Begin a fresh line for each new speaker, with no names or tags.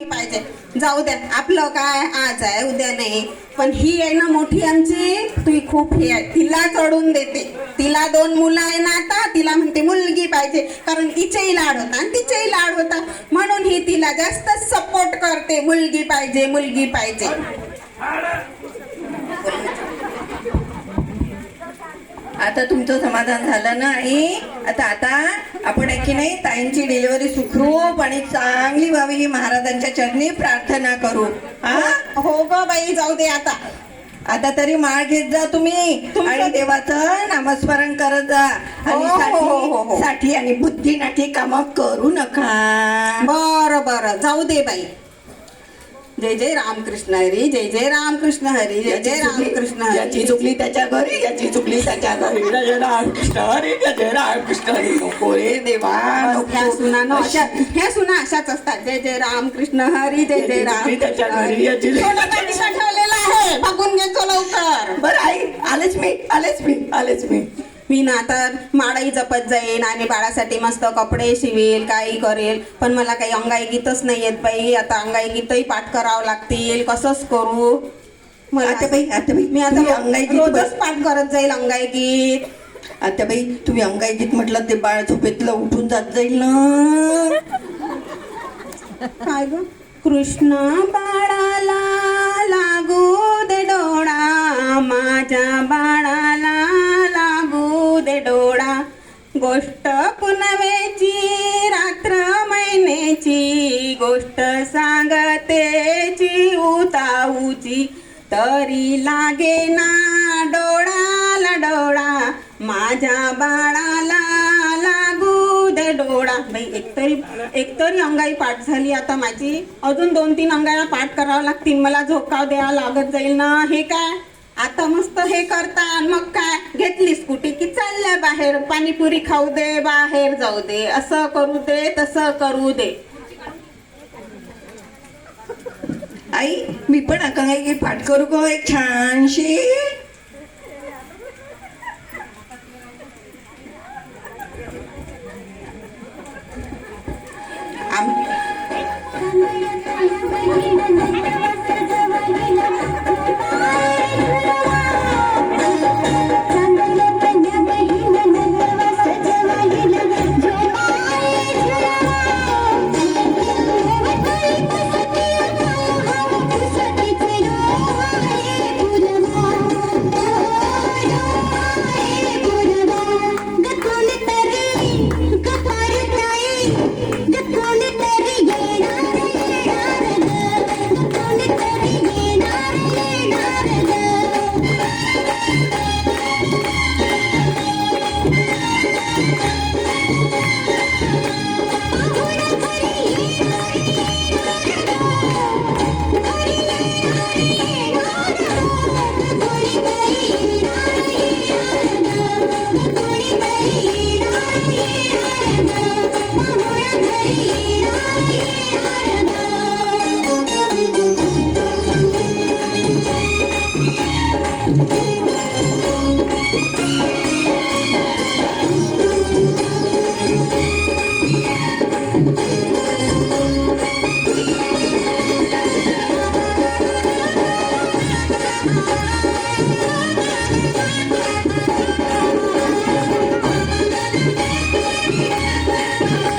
पाहिजे. जाऊ द्या, आपलं काय आज आहे उद्या नाही. पण ही आहे ना मोठी आमची, ती खूप हे आहे, तिला चढून देते. तिला 2 मुलं आहे ना, आता तिला म्हणते मुलगी पाहिजे, कारण तिचेही लाड होता आणि तिचेही लाड होता, म्हणून ही तिला जास्त सपोर्ट करते. मुलगी पाहिजे, मुलगी पाहिजे.
आता तुमचं समाधान झालं ना आई? आता आपण आहे की नाही ताईंची डिलिव्हरी सुखरूप आणि चांगली व्हावी ही महाराजांच्या चरणी प्रार्थना करू. हा
हो ग बाई, जाऊ दे आता.
आता तरी माळ घेत जा तुम्ही आणि देवाचं नामस्मरण करत जा. आणि साठी आणि बुद्धीनाठी काम करू नका.
बरं बरं, जाऊ दे बाई. जय जय रामकृष्ण हरी, जय जय रामकृष्ण हरी, जय जय रामकृष्ण हरी.
याची चुकली त्याच्या घरी, याची चुकली त्याच्या घरी. जय जय रामकृष्ण हरी, जय जय रामकृष्ण हरी. नको रे देवा,
ह्या सुना अशाच असतात. जय जय रामकृष्ण हरी, जय जय राम.
त्याच्या घरी याची
ठेवलेला आहे, बघून घेतो लवकर.
बरं आई, आलेच मी.
मी ना आता माळाही जपत जाईन आणि बाळासाठी मस्त कपडे शिवेल, काही करेल. पण मला काही अंगाई गीतच नाही येत बाई. आता अंगाई गीतही पाठ करावं लागतील, कसंच करू मला.
आता बाई
मी आता अंगाई रोजच पाठ करत जाईल अंगाई गीत.
आता बाई तुम्ही अंगाई गीत म्हटलं ते बाळ झोपेतलं उठून जात जाईल ना.
काय ग? कृष्ण बाळाला लागू दे डोळा, माझ्या बाळाला लागू दे डोळा. गोष्ट पुनवेची, रात्र महिन्याची, गोष्ट सांगतेची उताऊची, तरी लागे ना डोळाला डोळा, माझ्या बाळाला लागू दे डोळा. बाई एकतरी अंगाई पाठ झाली आता माझी. अजून 2-3 अंगाईला पाठ करावं लागतील. मला झोकाव द्यावा लागत जाईल ना. हे काय आता मस्त हे करता, मग काय घेतली स्कूटी की चालल्या बाहेर. पाणीपुरी खाऊ दे, बाहेर जाऊ दे, असं करू दे, तसं करू दे.
आई मी पण अंगाई गीत पाठ करू गो एक छानशी.
Yeah.